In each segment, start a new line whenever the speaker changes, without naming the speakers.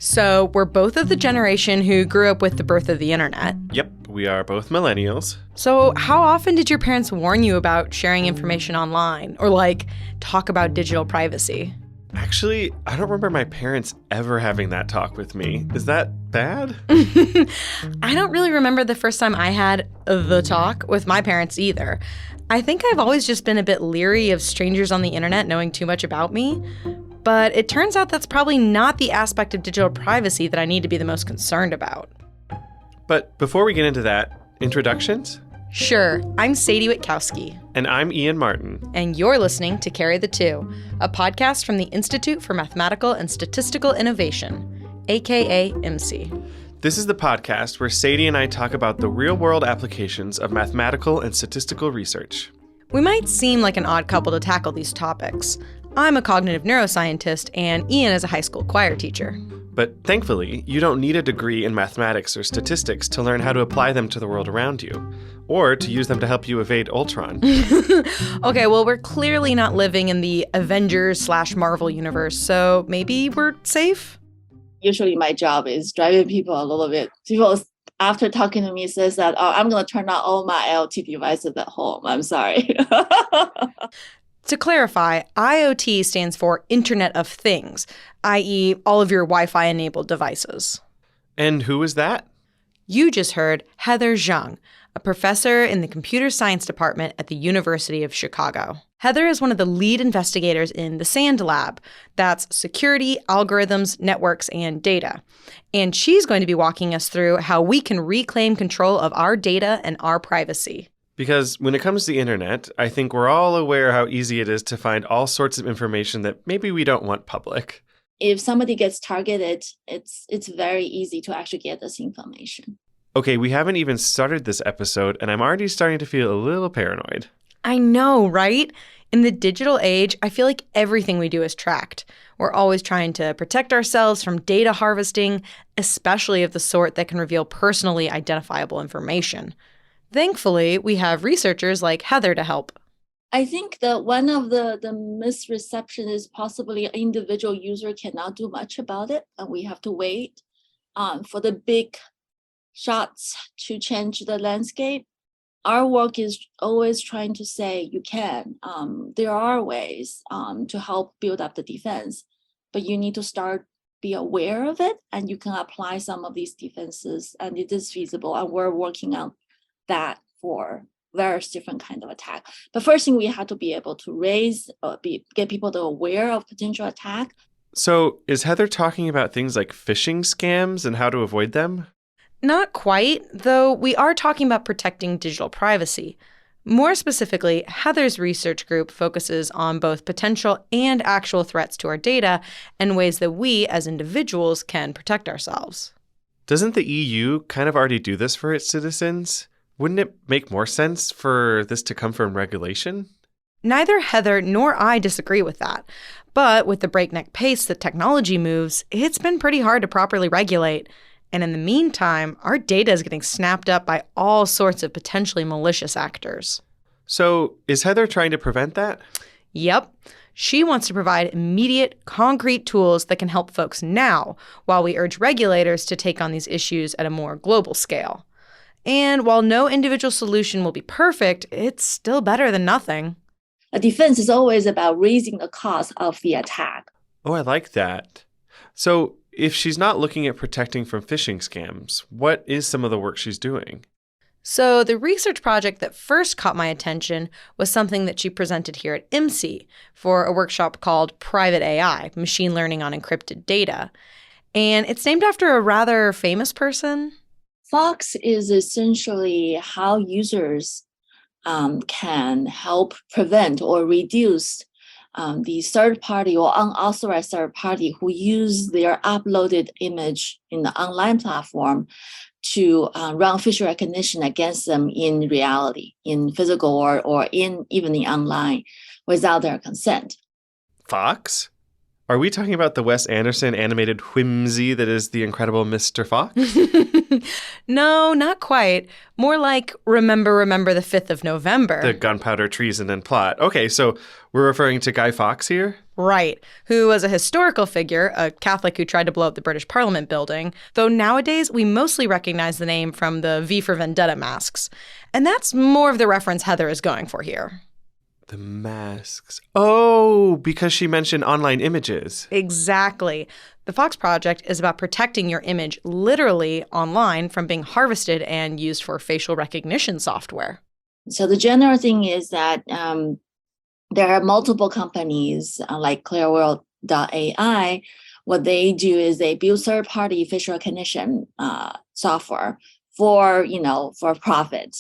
So we're both of the generation who grew up with the birth of the internet.
Yep, we are both millennials.
So how often did your parents warn you about sharing information online or talk about digital privacy?
Actually, I don't remember my parents ever having that talk with me. Is that bad?
I don't really remember the first time I had the talk with my parents either. I think I've always just been a bit leery of strangers on the internet knowing too much about me. But it turns out that's probably not the aspect of digital privacy that I need to be the most concerned about.
But before we get into that, introductions?
Sure, I'm Sadie Witkowski.
And I'm Ian Martin.
And you're listening to Carry the Two, a podcast from the Institute for Mathematical and Statistical Innovation, aka IMSI.
This is the podcast where Sadie and I talk about the real-world applications of mathematical and statistical research.
We might seem like an odd couple to tackle these topics. I'm a cognitive neuroscientist, and Ian is a high school choir teacher.
But thankfully, you don't need a degree in mathematics or statistics to learn how to apply them to the world around you, or to use them to help you evade Ultron.
Okay, well, we're clearly not living in the Avengers/Marvel universe, so maybe we're safe?
Usually my job is driving people a little bit. People, after talking to me, says that, I'm going to turn on all my IoT devices at home. I'm sorry.
To clarify, IoT stands for Internet of Things, i.e. all of your Wi-Fi enabled devices.
And who is that?
You just heard Heather Zheng, a professor in the computer science department at the University of Chicago. Heather is one of the lead investigators in the SAND lab. That's security, algorithms, networks, and data. And she's going to be walking us through how we can reclaim control of our data and our privacy.
Because when it comes to the internet, I think we're all aware how easy it is to find all sorts of information that maybe we don't want public.
If somebody gets targeted, it's very easy to actually get this information.
Okay, we haven't even started this episode, and I'm already starting to feel a little paranoid.
I know, right? In the digital age, I feel like everything we do is tracked. We're always trying to protect ourselves from data harvesting, especially of the sort that can reveal personally identifiable information. Thankfully, we have researchers like Heather to help.
I think that one of the misreception is possibly an individual user cannot do much about it, and we have to wait for the big shots to change the landscape. Our work is always trying to say you can. There are ways to help build up the defense, but you need to be aware of it, and you can apply some of these defenses, and it is feasible, and we're working on that for various different kind of attack. But first thing, we have to be able to get people to aware of potential attack.
So is Heather talking about things like phishing scams and how to avoid them?
Not quite, though we are talking about protecting digital privacy. More specifically, Heather's research group focuses on both potential and actual threats to our data and ways that we, as individuals, can protect ourselves.
Doesn't the EU kind of already do this for its citizens? Wouldn't it make more sense for this to come from regulation?
Neither Heather nor I disagree with that. But with the breakneck pace that technology moves, it's been pretty hard to properly regulate. And in the meantime, our data is getting snapped up by all sorts of potentially malicious actors.
So is Heather trying to prevent that?
Yep. She wants to provide immediate, concrete tools that can help folks now, while we urge regulators to take on these issues at a more global scale. And while no individual solution will be perfect, it's still better than nothing.
A defense is always about raising the cost of the attack.
Oh, I like that. So if she's not looking at protecting from phishing scams, what is some of the work she's doing?
So the research project that first caught my attention was something that she presented here at IMSI for a workshop called Private AI, Machine Learning on Encrypted Data. And it's named after a rather famous person.
Fox is essentially how users can help prevent or reduce the third party or unauthorized third party who use their uploaded image in the online platform to run facial recognition against them in reality, in physical or even in online, without their consent.
Fox? Are we talking about the Wes Anderson animated whimsy that is The Incredible Mr. Fox?
No, not quite. More like Remember the 5th of November.
The gunpowder, treason, and plot. Okay, so we're referring to Guy Fawkes here?
Right, who was a historical figure, a Catholic who tried to blow up the British Parliament building, though nowadays we mostly recognize the name from the V for Vendetta masks. And that's more of the reference Heather is going for here.
The masks. Oh, because she mentioned online images.
Exactly. The Fox Project is about protecting your image literally online from being harvested and used for facial recognition software.
So the general thing is that there are multiple companies like Clearworld.ai. What they do is they build third-party facial recognition software for profit.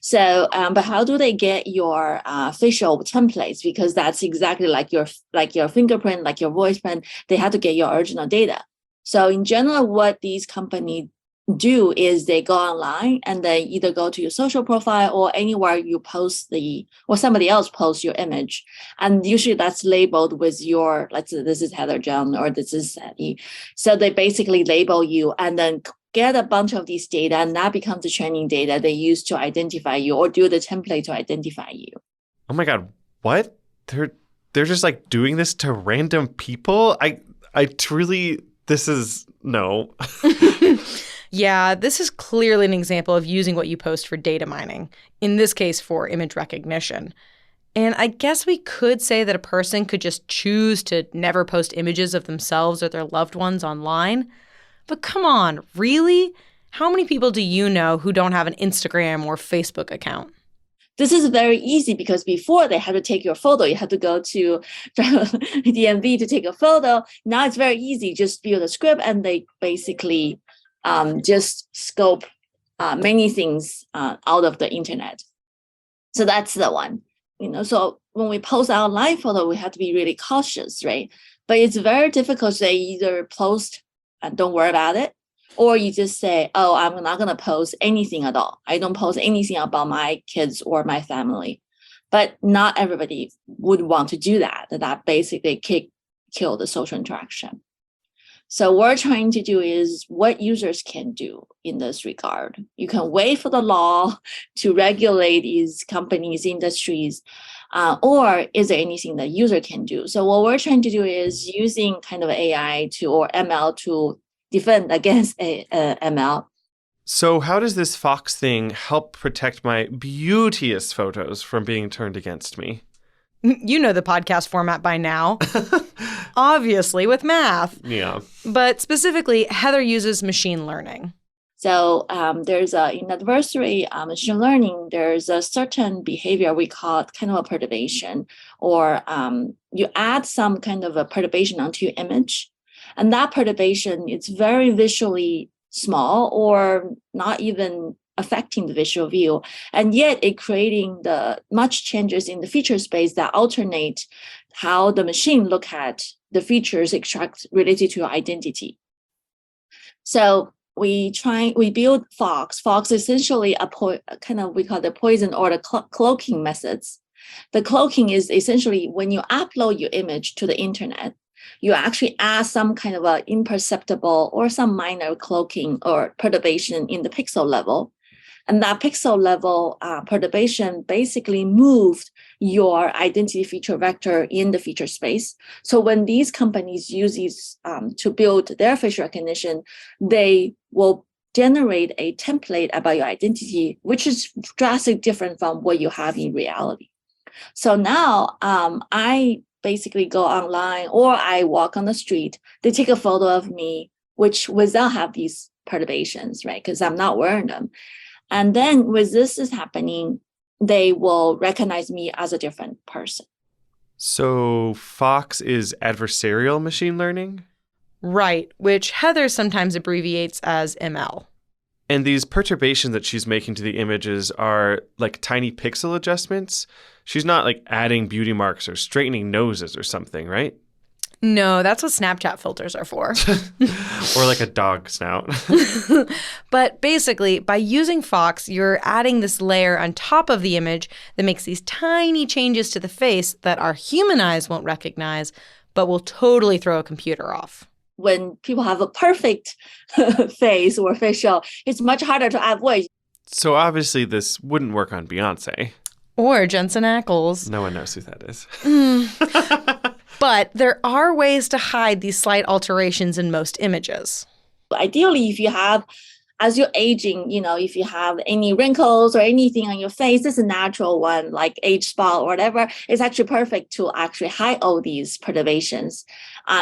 So, but how do they get your facial templates? Because that's exactly like your fingerprint, like your voice print. They have to get your original data. So in general, what these companies do is they go online and they either go to your social profile or anywhere you post or somebody else posts your image. And usually that's labeled with your, let's say this is Heather Zheng or this is Sadie. So they basically label you and then get a bunch of these data, and that becomes the training data they use to identify you or do the template to identify you.
Oh my God, what? They're just like doing this to random people? I truly, this is, no.
Yeah, this is clearly an example of using what you post for data mining, in this case for image recognition. And I guess we could say that a person could just choose to never post images of themselves or their loved ones online. But come on, really? How many people do you know who don't have an Instagram or Facebook account?
This is very easy because before they had to take your photo. You had to go to DMV to take a photo. Now it's very easy. Just build a script and they basically just scope many things out of the internet. So that's the one. So when we post our live photo, we have to be really cautious, right? But it's very difficult to either post and don't worry about it, or you just say, oh, I'm not going to post anything at all. I don't post anything about my kids or my family. But not everybody would want to do that. That basically kill the social interaction. So what we're trying to do is what users can do in this regard. You can wait for the law to regulate these companies, industries, or is there anything that user can do? So what we're trying to do is using kind of AI or ML to defend against ML.
So how does this Fox thing help protect my beauteous photos from being turned against me?
You know the podcast format by now. Obviously, with math.
Yeah.
But specifically, Heather uses machine learning.
So there's in adversary machine learning, there's a certain behavior we call it kind of a perturbation, or you add some kind of a perturbation onto your image. And that perturbation, it's very visually small or not even affecting the visual view. And yet it creating the much changes in the feature space that alternate how the machine look at the features extract related to your identity. So we build Fox. Fox is essentially we call the poison or the cloaking methods. The cloaking is essentially when you upload your image to the internet, you actually add some kind of a imperceptible or some minor cloaking or perturbation in the pixel level. And that pixel level perturbation basically moved your identity feature vector in the feature space. So when these companies use these to build their facial recognition, they will generate a template about your identity, which is drastically different from what you have in reality. So now I basically go online or I walk on the street, they take a photo of me, which without have these perturbations, right? Because I'm not wearing them. And then when this is happening, they will recognize me as a different person.
So Fox is adversarial machine learning?
Right, which Heather sometimes abbreviates as ML.
And these perturbations that she's making to the images are like tiny pixel adjustments? She's not like adding beauty marks or straightening noses or something, right?
No, that's what Snapchat filters are for.
Or like a dog snout.
But basically, by using Fox, you're adding this layer on top of the image that makes these tiny changes to the face that our human eyes won't recognize, but will totally throw a computer off.
When people have a perfect face or facial, it's much harder to avoid.
So obviously this wouldn't work on Beyonce.
Or Jensen Ackles.
No one knows who that is.
But there are ways to hide these slight alterations in most images.
Ideally, if you have, as you're aging, if you have any wrinkles or anything on your face, it's a natural one, like age spot or whatever. It's actually perfect to actually hide all these perturbations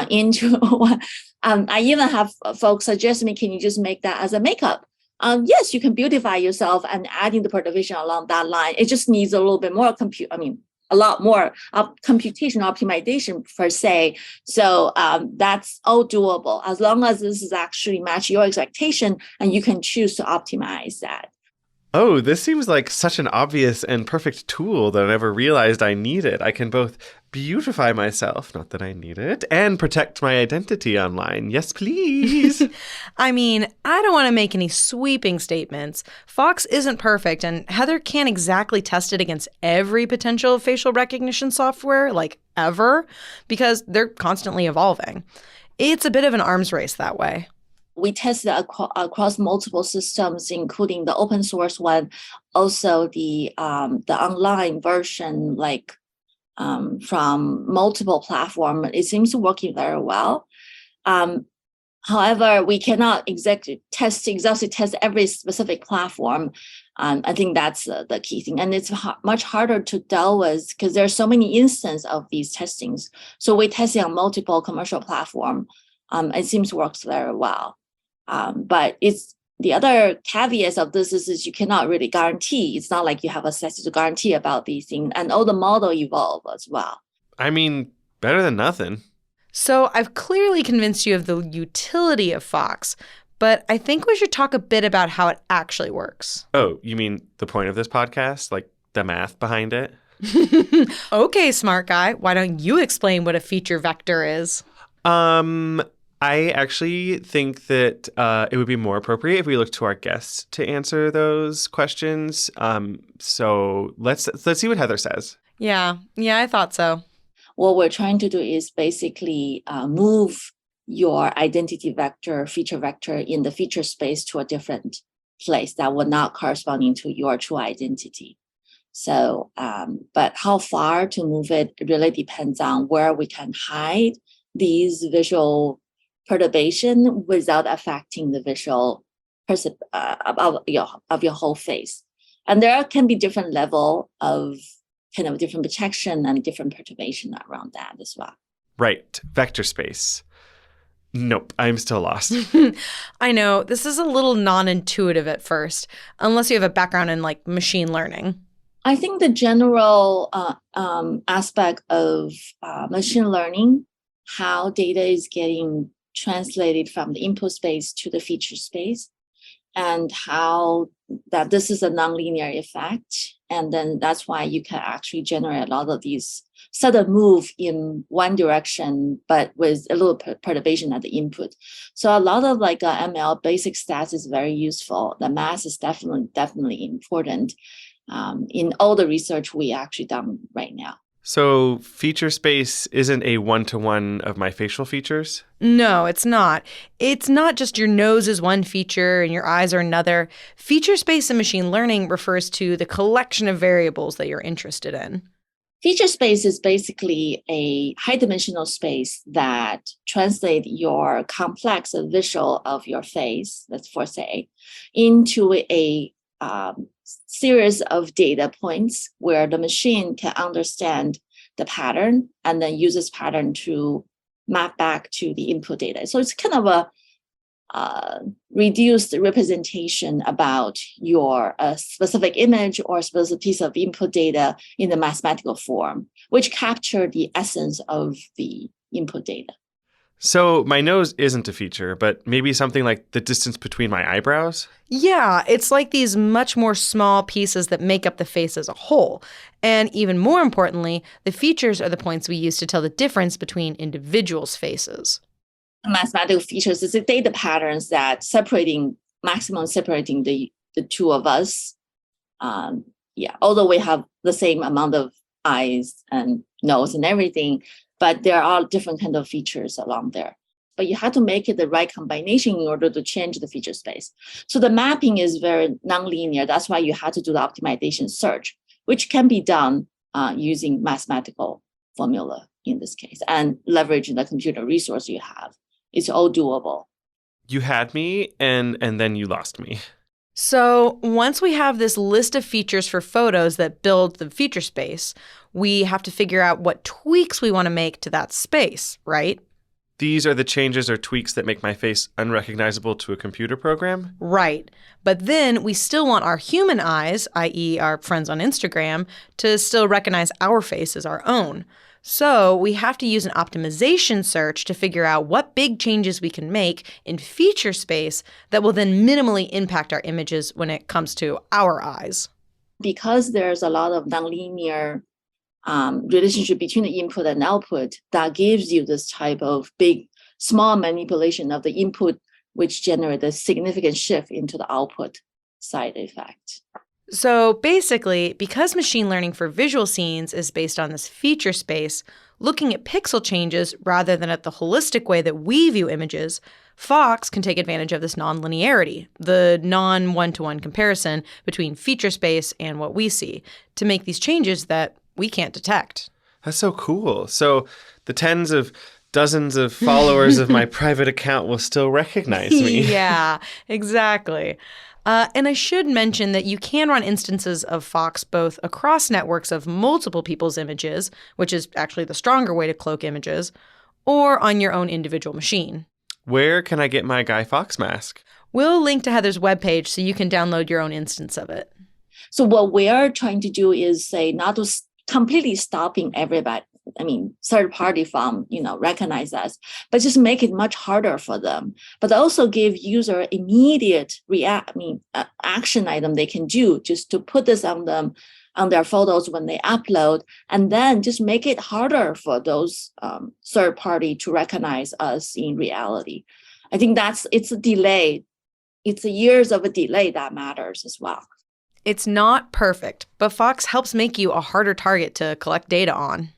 into one. I even have folks suggest me, can you just make that as a makeup? Yes, you can beautify yourself and adding the perturbation along that line. It just needs a little bit more a lot more computational optimization per se. So that's all doable as long as this is actually match your expectation and you can choose to optimize that.
Oh, this seems like such an obvious and perfect tool that I never realized I needed. I can both beautify myself, not that I need it, and protect my identity online. Yes, please.
I mean, I don't want to make any sweeping statements. Fox isn't perfect, and Heather can't exactly test it against every potential facial recognition software, like ever, because they're constantly evolving. It's a bit of an arms race that way.
We tested across multiple systems, including the open source one, also the online version, from multiple platforms. It seems to working very well. However, we cannot exhaustively test every specific platform. I think that's the key thing, and it's much harder to deal with because there are so many instances of these testings. So we testing on multiple commercial platforms. It seems works very well. But it's the other caveats of this is you cannot really guarantee. It's not like you have a statistical guarantee about these things, and all the model evolve as well.
I mean, better than nothing.
So I've clearly convinced you of the utility of Fox, but I think we should talk a bit about how it actually works.
Oh, you mean the point of this podcast? Like the math behind it?
Okay, smart guy. Why don't you explain what a feature vector is?
I actually think that it would be more appropriate if we look to our guests to answer those questions. So let's see what Heather says.
Yeah, I thought so.
What we're trying to do is basically move your identity vector, feature vector in the feature space to a different place that will not corresponding to your true identity. So, but how far to move it really depends on where we can hide these visual perturbation without affecting the visual of your whole face. And there can be different level of kind of different protection and different perturbation around that as well.
Right. Vector space. Nope. I'm still lost.
I know. This is a little non-intuitive at first, unless you have a background in machine learning.
I think the general aspect of machine learning, how data is getting translated from the input space to the feature space, and how that this is a nonlinear effect. And then that's why you can actually generate a lot of these sudden move in one direction, but with a little perturbation at the input. So a lot of ML basic stats is very useful. The math is definitely important in all the research we actually done right now.
So feature space isn't a one-to-one of my facial features?
No, it's not. It's not just your nose is one feature and your eyes are another. Feature space in machine learning refers to the collection of variables that you're interested in.
Feature space is basically a high-dimensional space that translates your complex visual of your face, let's say, into a series of data points where the machine can understand the pattern and then use this pattern to map back to the input data. So it's kind of a reduced representation about your specific image or specific piece of input data in the mathematical form, which capture the essence of the input data.
So my nose isn't a feature, but maybe something like the distance between my eyebrows?
Yeah, it's like these much more small pieces that make up the face as a whole. And even more importantly, the features are the points we use to tell the difference between individuals' faces.
Mathematical features is the data patterns that maximum separating the two of us. Although we have the same amount of eyes and nose and everything, but there are different kind of features along there. But you have to make it the right combination in order to change the feature space. So the mapping is very nonlinear. That's why you have to do the optimization search, which can be done using mathematical formula in this case, and leveraging the computer resource you have. It's all doable.
You had me, and then you lost me.
So once we have this list of features for photos that build the feature space, we have to figure out what tweaks we want to make to that space, right?
These are the changes or tweaks that make my face unrecognizable to a computer program?
Right. But then we still want our human eyes, i.e. our friends on Instagram, to still recognize our face as our own. So we have to use an optimization search to figure out what big changes we can make in feature space that will then minimally impact our images when it comes to our eyes.
Because there's a lot of nonlinear relationship between the input and output, that gives you this type of small manipulation of the input, which generates a significant shift into the output side effect.
So basically, because machine learning for visual scenes is based on this feature space, looking at pixel changes rather than at the holistic way that we view images, Fox can take advantage of this nonlinearity, the non-one-to-one comparison between feature space and what we see, to make these changes that we can't detect.
That's so cool. So the tens of dozens of followers of my private account will still recognize me.
Yeah, exactly. And I should mention that you can run instances of Fox both across networks of multiple people's images, which is actually the stronger way to cloak images, or on your own individual machine.
Where can I get my Guy Fawkes mask?
We'll link to Heather's webpage so you can download your own instance of it.
So what we are trying to do is say not to completely stopping everybody, third party from, recognize us, but just make it much harder for them. But also give user immediate action item they can do just to put this on them, on their photos when they upload, and then just make it harder for those third party to recognize us in reality. I think it's a delay. It's a years of a delay that matters as well.
It's not perfect, but Fox helps make you a harder target to collect data on.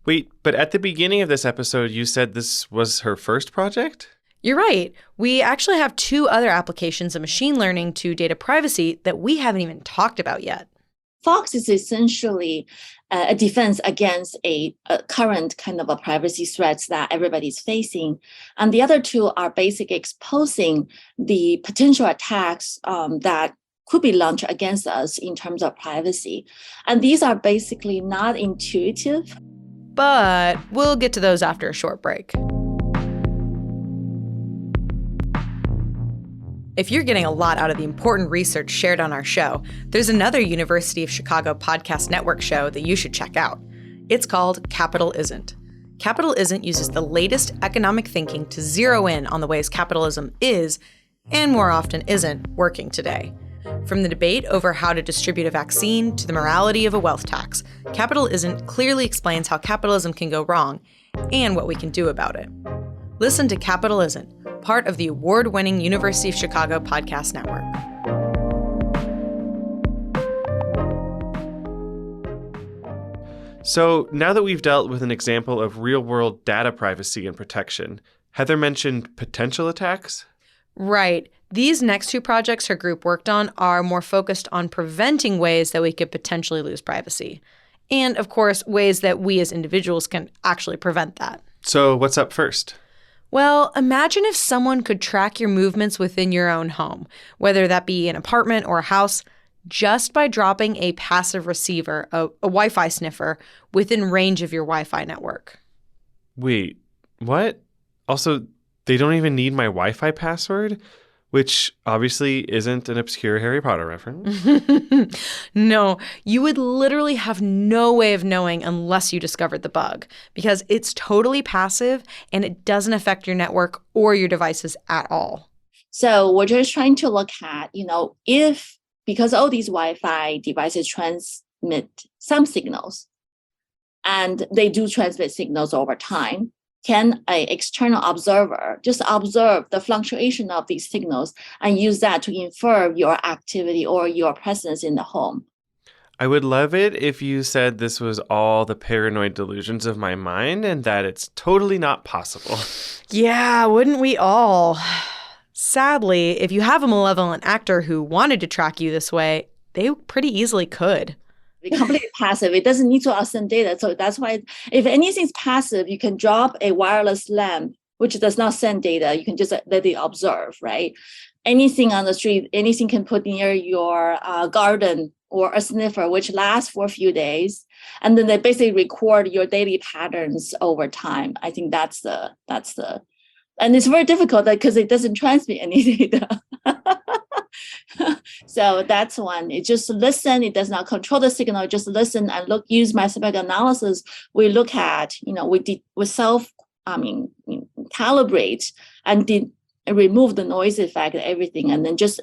Wait, but at the beginning of this episode, you said this was her first project?
You're right. We actually have 2 other applications of machine learning to data privacy that we haven't even talked about yet.
Fox is essentially a defense against a current kind of a privacy threats that everybody's facing. And the other 2 are basically exposing the potential attacks that could be launched against us in terms of privacy. And these are basically not intuitive.
But we'll get to those after a short break. If you're getting a lot out of the important research shared on our show, there's another University of Chicago podcast network show that you should check out. It's called Capital Isn't. Capital Isn't uses the latest economic thinking to zero in on the ways capitalism is, and more often isn't, working today. From the debate over how to distribute a vaccine to the morality of a wealth tax, Capital Isn't clearly explains how capitalism can go wrong and what we can do about it. Listen to Capital Isn't, part of the award-winning University of Chicago podcast network.
So now that we've dealt with an example of real-world data privacy and protection, Heather mentioned potential attacks?
Right. These next 2 projects her group worked on are more focused on preventing ways that we could potentially lose privacy. And, of course, ways that we as individuals can actually prevent that.
So what's up first?
Well, imagine if someone could track your movements within your own home, whether that be an apartment or a house, just by dropping a passive receiver, a Wi-Fi sniffer, within range of your Wi-Fi network.
Wait, what? Also, they don't even need my Wi-Fi password? Which obviously isn't an obscure Harry Potter reference.
No, you would literally have no way of knowing unless you discovered the bug, because it's totally passive and it doesn't affect your network or your devices at all.
So we're just trying to look at, if, because all these Wi-Fi devices transmit some signals, and they do transmit signals over time, can an external observer just observe the fluctuation of these signals and use that to infer your activity or your presence in the home?
I would love it if you said this was all the paranoid delusions of my mind and that it's totally not possible.
Yeah, wouldn't we all? Sadly, if you have a malevolent actor who wanted to track you this way, they pretty easily could.
Be completely passive. It doesn't need to send data. So that's why if anything's passive, you can drop a wireless lamp, which does not send data. You can just let it observe, right? Anything on the street, anything can put near your garden or a sniffer, which lasts for a few days. And then they basically record your daily patterns over time. I think that's the, and it's very difficult because it doesn't transmit any data. So that's one. It just listen. It does not control the signal. Just listen and use mathematical analysis. We look at, we calibrate and remove the noise effect, everything, and then just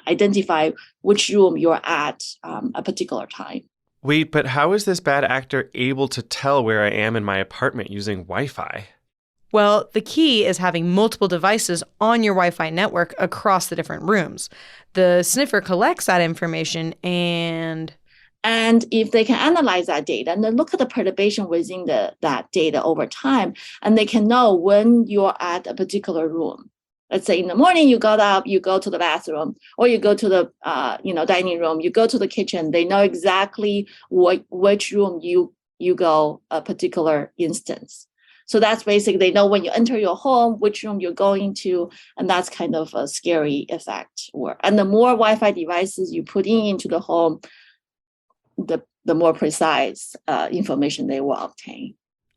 identify which room you're at a particular time.
Wait, but how is this bad actor able to tell where I am in my apartment using Wi-Fi?
Well, the key is having multiple devices on your Wi-Fi network across the different rooms. The sniffer collects that information and
if they can analyze that data and then look at the perturbation within that data over time, and they can know when you're at a particular room. Let's say in the morning you got up, you go to the bathroom, or you go to the dining room, you go to the kitchen. They know exactly which room you go a particular instance. So that's basically, they know when you enter your home, which room you're going to, and that's kind of a scary effect. And the more Wi-Fi devices you put into the home, the more precise information they will obtain.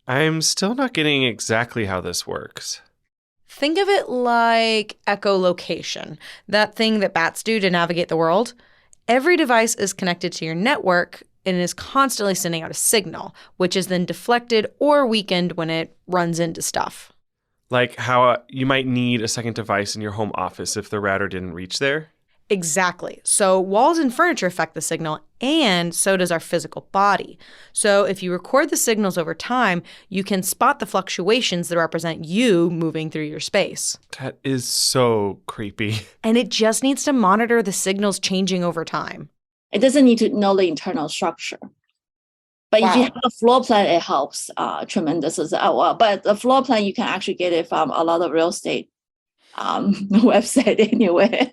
I'm still not getting exactly how this works.
Think of it like echolocation, that thing that bats do to navigate the world. Every device is connected to your network and is constantly sending out a signal, which is then deflected or weakened when it runs into stuff.
Like how you might need a second device in your home office if the router didn't reach there?
Exactly. So walls and furniture affect the signal, and so does our physical body. So if you record the signals over time, you can spot the fluctuations that represent you moving through your space.
That is so creepy.
And it just needs to monitor the signals changing over time.
It doesn't need to know the internal structure. But if you have a floor plan, it helps tremendously. But the floor plan, you can actually get it from a lot of real estate website anyway.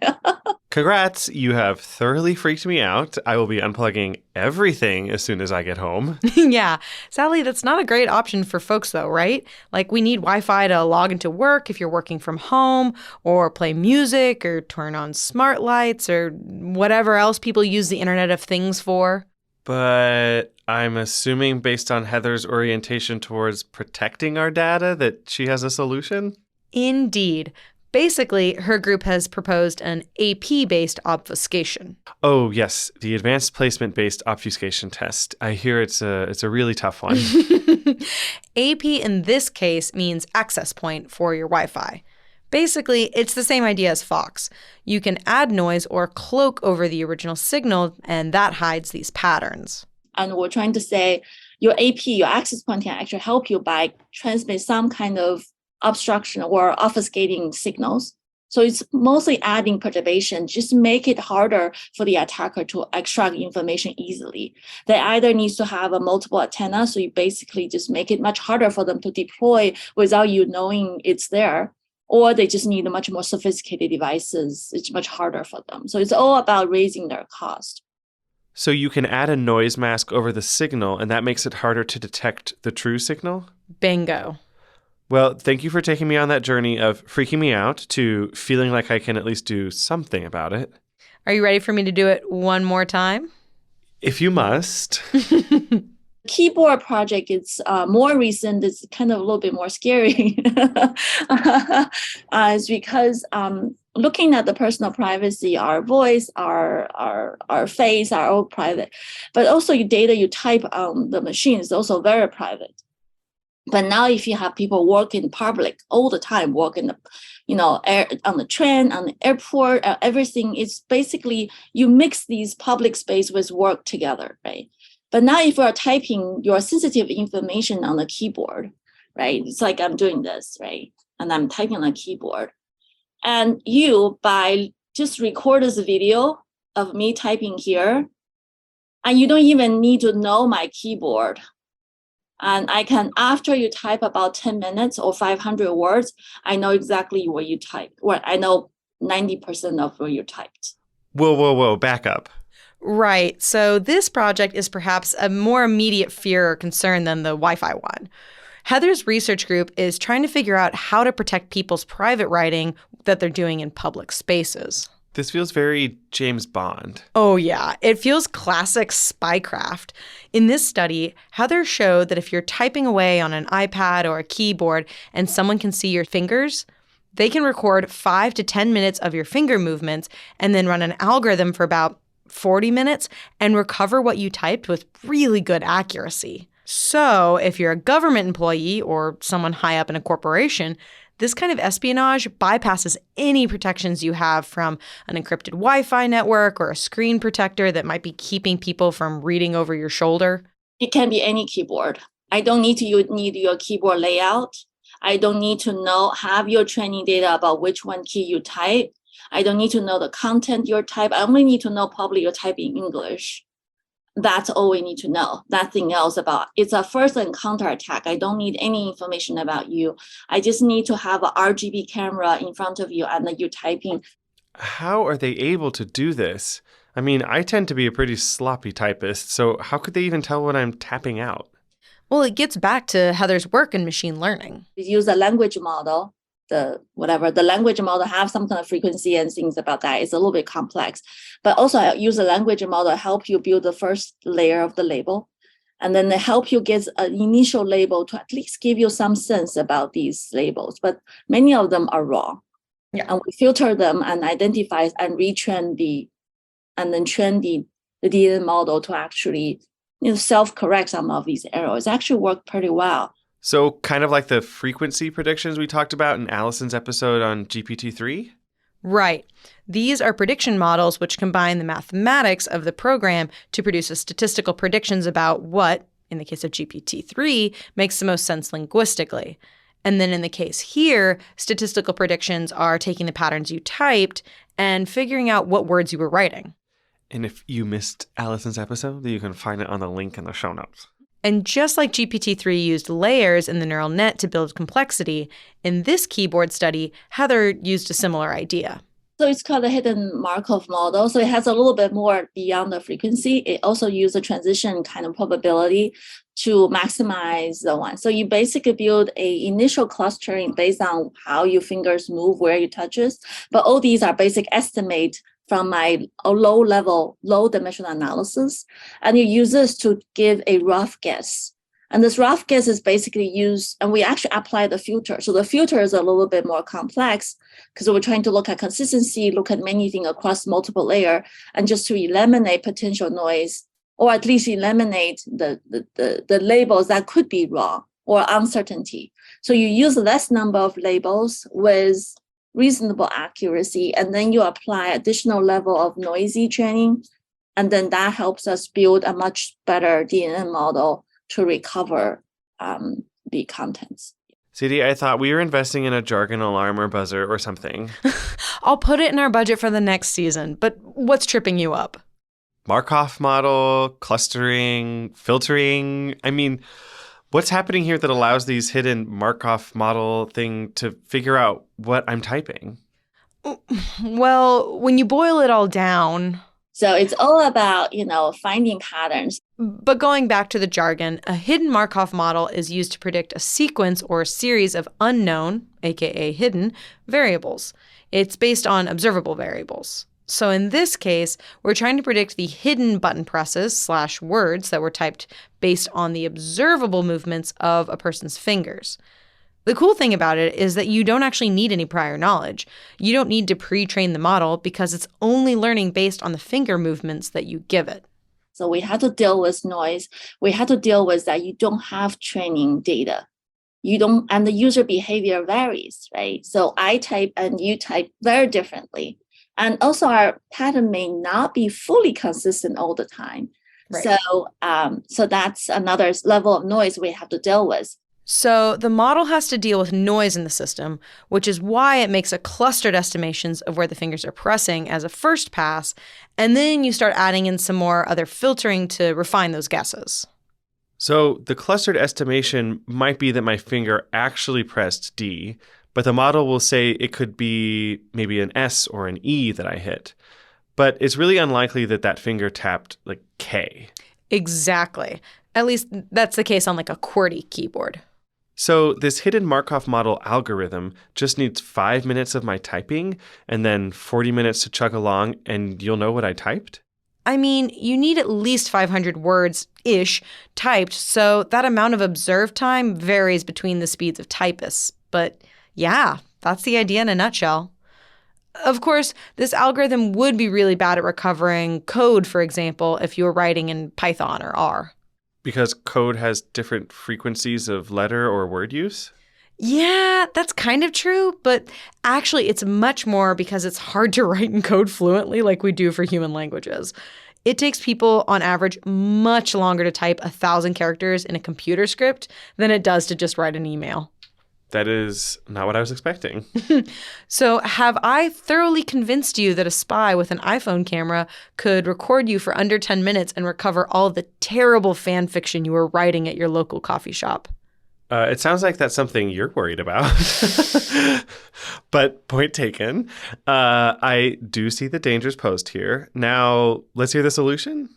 Congrats, you have thoroughly freaked me out. I will be unplugging everything as soon as I get home.
Yeah, sadly, that's not a great option for folks though, right? Like we need Wi-Fi to log into work if you're working from home, or play music, or turn on smart lights, or whatever else people use the Internet of Things for.
But I'm assuming based on Heather's orientation towards protecting our data that she has a solution?
Indeed. Basically, her group has proposed an AP-based obfuscation.
Oh, yes, the Advanced Placement-Based Obfuscation Test. I hear it's a really tough one.
AP in this case means access point for your Wi-Fi. Basically, it's the same idea as Fox. You can add noise or cloak over the original signal, and that hides these patterns.
And we're trying to say your AP, your access point, can actually help you by transmit some kind of obstruction or obfuscating signals. So it's mostly adding perturbation, just make it harder for the attacker to extract information easily. They either needs to have a multiple antenna, so you basically just make it much harder for them to deploy without you knowing it's there, or they just need much more sophisticated devices. It's much harder for them. So it's all about raising their cost.
So you can add a noise mask over the signal, and that makes it harder to detect the true signal?
Bingo.
Well, thank you for taking me on that journey of freaking me out to feeling like I can at least do something about it.
Are you ready for me to do it one more time?
If you must.
Keyboard project is more recent. It's kind of a little bit more scary. It's because looking at the personal privacy, our voice, our face are all private. But also your data you type on the machine is also very private. But now if you have people work in public all the time, work in the, on the train, on the airport, everything is basically you mix these public space with work together, right? But now if you're typing your sensitive information on the keyboard, right? It's like I'm doing this, right? And I'm typing on the keyboard. And you, by just record this video of me typing here, And you don't even need to know my keyboard. And I can, after you type about 10 minutes or 500 words, I know exactly what you typed. Well, I know 90% of what you typed.
Whoa, back up.
Right. So this project is perhaps a more immediate fear or concern than the Wi-Fi one. Heather's research group is trying to figure out how to protect people's private writing that they're doing in public spaces.
This feels very James Bond.
Oh, yeah. It feels classic spycraft. In this study, Heather showed that if you're typing away on an iPad or a keyboard and someone can see your fingers, they can record 5 to 10 minutes of your finger movements and then run an algorithm for about 40 minutes and recover what you typed with really good accuracy. So if you're a government employee or someone high up in a corporation, this kind of espionage bypasses any protections you have from an encrypted Wi-Fi network or a screen protector that might be keeping people from reading over your shoulder.
It can be any keyboard. I don't need your keyboard layout. I don't need to have your training data about which one key you type. I don't need to know the content you type. I only need to know probably you're typing English. That's all we need to know. Nothing else about it. It's a first encounter attack. I don't need any information about you. I just need to have an RGB camera in front of you and then you're typing.
How are they able to do this? I mean, I tend to be a pretty sloppy typist, so how could they even tell when I'm tapping out?
Well, it gets back to Heather's work in machine learning.
We use a language model. The language model have some kind of frequency and things about that. It's a little bit complex, but also I use a language model to help you build the first layer of the label. And then they help you get an initial label to at least give you some sense about these labels, but many of them are wrong.
Yeah.
And we filter them and identify and train the DNA model to actually self-correct some of these errors. It actually worked pretty well.
So kind of like the frequency predictions we talked about in Allyson's episode on GPT-3?
Right. These are prediction models which combine the mathematics of the program to produce statistical predictions about what, in the case of GPT-3, makes the most sense linguistically. And then in the case here, statistical predictions are taking the patterns you typed and figuring out what words you were writing.
And if you missed Allison's episode, you can find it on the link in the show notes.
And just like GPT-3 used layers in the neural net to build complexity, in this keyboard study, Heather used a similar idea.
So it's called a hidden Markov model. So it has a little bit more beyond the frequency. It also uses a transition kind of probability to maximize the one. So you basically build a initial clustering based on how your fingers move, where you touches. But all these are basic estimate from my low dimensional analysis. And you use this to give a rough guess. And this rough guess is basically used, and we actually apply the filter. So the filter is a little bit more complex because we're trying to look at consistency, look at many things across multiple layers, and just to eliminate potential noise, or at least eliminate the labels that could be wrong or uncertainty. So you use less number of labels with reasonable accuracy, and then you apply additional level of noisy training, and then that helps us build a much better DNA model to recover the contents.
CD, I thought we were investing in a jargon alarm or buzzer or something.
I'll put it in our budget for the next season, but what's tripping you up?
Markov model, clustering, filtering. I mean, what's happening here that allows these hidden Markov model thing to figure out what I'm typing?
Well, when you boil it all down...
So it's all about, finding patterns.
But going back to the jargon, a hidden Markov model is used to predict a sequence or a series of unknown, aka hidden, variables. It's based on observable variables. So in this case, we're trying to predict the hidden button presses / words that were typed based on the observable movements of a person's fingers. The cool thing about it is that you don't actually need any prior knowledge. You don't need to pre-train the model because it's only learning based on the finger movements that you give it.
So we had to deal with noise. We had to deal with that you don't have training data. And the user behavior varies, right? So I type and you type very differently. And also our pattern may not be fully consistent all the time. Right. So that's another level of noise we have to deal with.
So the model has to deal with noise in the system, which is why it makes a clustered estimations of where the fingers are pressing as a first pass, and then you start adding in some more other filtering to refine those guesses.
So the clustered estimation might be that my finger actually pressed D, but the model will say it could be maybe an S or an E that I hit. But it's really unlikely that that finger tapped like K.
Exactly. At least that's the case on like a QWERTY keyboard.
So this hidden Markov model algorithm just needs 5 minutes of my typing and then 40 minutes to chug along, and you'll know what I typed?
I mean, you need at least 500 words-ish typed, so that amount of observed time varies between the speeds of typists. But yeah, that's the idea in a nutshell. Of course, this algorithm would be really bad at recovering code, for example, if you were writing in Python or R.
Because code has different frequencies of letter or word use?
Yeah, that's kind of true, but actually it's much more because it's hard to write in code fluently like we do for human languages. It takes people, on average, much longer to type 1,000 characters in a computer script than it does to just write an email.
That is not what I was expecting.
So have I thoroughly convinced you that a spy with an iPhone camera could record you for under 10 minutes and recover all the terrible fan fiction you were writing at your local coffee shop?
It sounds like that's something you're worried about. But point taken. I do see the dangers posed here. Now, let's hear the solution.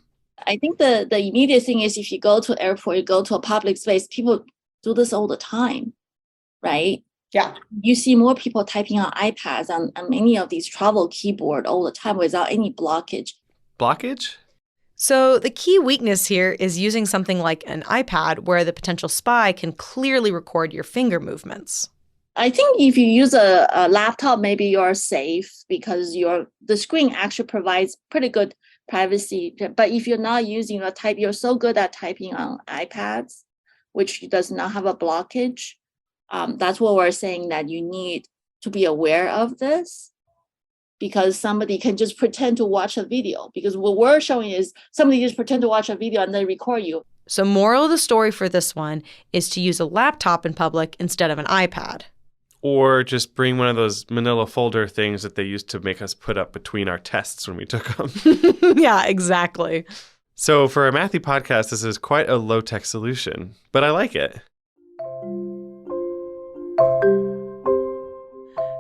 I think the immediate thing is if you go to an airport, you go to a public space, people do this all the time, right?
Yeah.
You see more people typing on iPads and many of these travel keyboard all the time without any blockage.
Blockage?
So the key weakness here is using something like an iPad where the potential spy can clearly record your finger movements.
I think if you use a laptop, maybe you're safe because the screen actually provides pretty good privacy. But if you're not using you're so good at typing on iPads, which does not have a blockage, that's what we're saying, that you need to be aware of this, because somebody can just pretend to watch a video. Because what we're showing is somebody just pretend to watch a video and then record you.
So moral of the story for this one is to use a laptop in public instead of an iPad.
Or just bring one of those manila folder things that they used to make us put up between our tests when we took them.
Yeah, exactly.
So for a Mathy podcast, this is quite a low-tech solution, but I like it.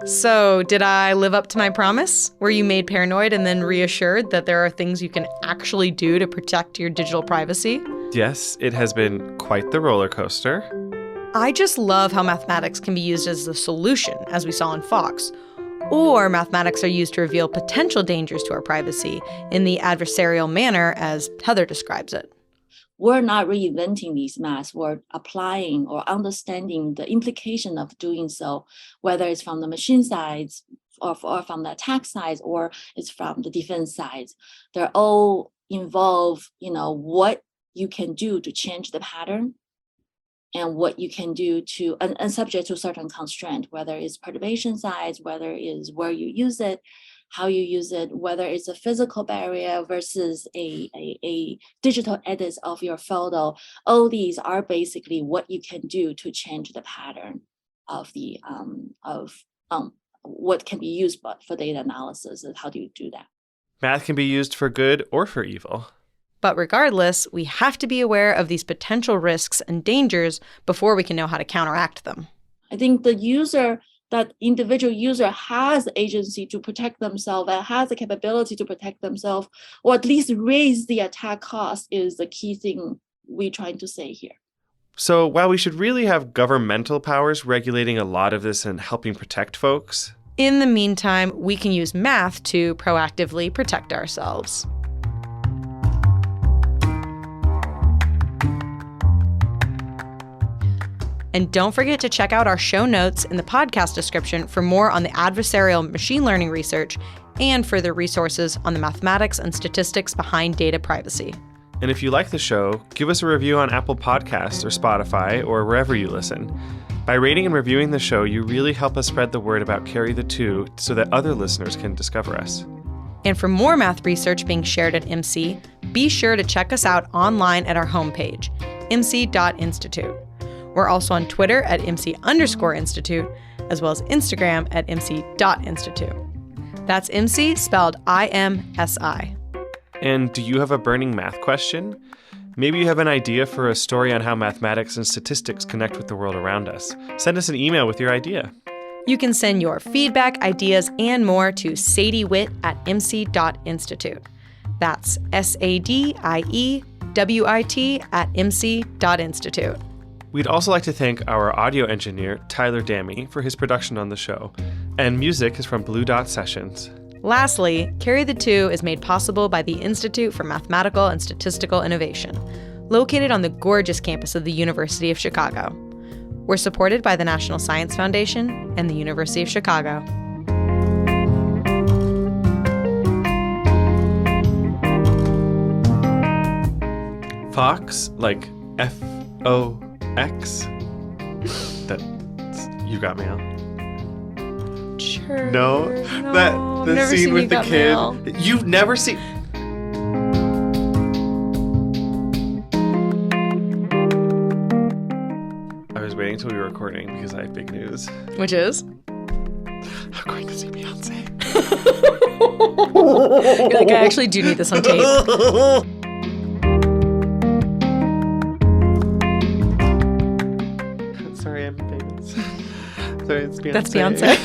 So, did I live up to my promise? Were you made paranoid and then reassured that there are things you can actually do to protect your digital privacy?
Yes, it has been quite the roller coaster.
I just love how mathematics can be used as the solution, as we saw in Fox. Or mathematics are used to reveal potential dangers to our privacy in the adversarial manner, as Heather describes it.
We're not reinventing these maths. We're applying or understanding the implication of doing so, whether it's from the machine sides or from the attack sides, or it's from the defense sides. They're all involve, what you can do to change the pattern and what you can do to, and subject to certain constraint, whether it's perturbation size, whether it is where you use it, how you use it, whether it's a physical barrier versus a digital edit of your photo. All these are basically what you can do to change the pattern of the what can be used for data analysis, and how do you do that?
Math can be used for good or for evil.
But regardless, we have to be aware of these potential risks and dangers before we can know how to counteract them.
I think that individual user has the agency to protect themselves and has the capability to protect themselves, or at least raise the attack cost, is the key thing we're trying to say here.
So while we should really have governmental powers regulating a lot of this and helping protect folks,
in the meantime, we can use math to proactively protect ourselves. And don't forget to check out our show notes in the podcast description for more on the adversarial machine learning research and further resources on the mathematics and statistics behind data privacy.
and if you like the show, give us a review on Apple Podcasts or Spotify or wherever you listen. By rating and reviewing the show, you really help us spread the word about Carry the Two so that other listeners can discover us.
And for more math research being shared at IMSI, be sure to check us out online at our homepage, imsi.institute. We're also on Twitter at IMSI_Institute, as well as Instagram at IMSI.Institute. That's IMSI spelled IMSI.
And do you have a burning math question? Maybe you have an idea for a story on how mathematics and statistics connect with the world around us. Send us an email with your idea.
You can send your feedback, ideas, and more to sadiewit@imsi.institute. That's SADIEWIT@imsi.institute.
We'd also like to thank our audio engineer, Tyler Damme, for his production on the show. And music is from Blue Dot Sessions.
Lastly, Carry the Two is made possible by the Institute for Mathematical and Statistical Innovation, located on the gorgeous campus of the University of Chicago. We're supported by the National Science Foundation and the University of Chicago.
Fox, like F-O-X. You got mail.
Sure.
No, the
never
scene
seen
with
You
the
Got
kid.
Mail.
You've never seen. I was waiting until we were recording because I have big news.
Which is?
I'm going to see Beyonce.
You're like, I actually do need this on tape.
Sorry, I'm famous. Sorry, it's Beyonce.
That's Beyonce.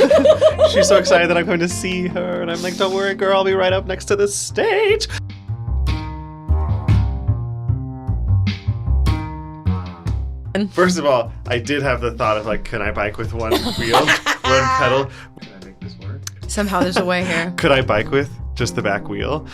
She's so excited that I'm going to see her, and I'm like, don't worry, girl, I'll be right up next to the stage. First of all, I did have the thought of like, can I bike with one wheel, one pedal? Can I make this work?
Somehow there's a way here.
Could I bike with just the back wheel?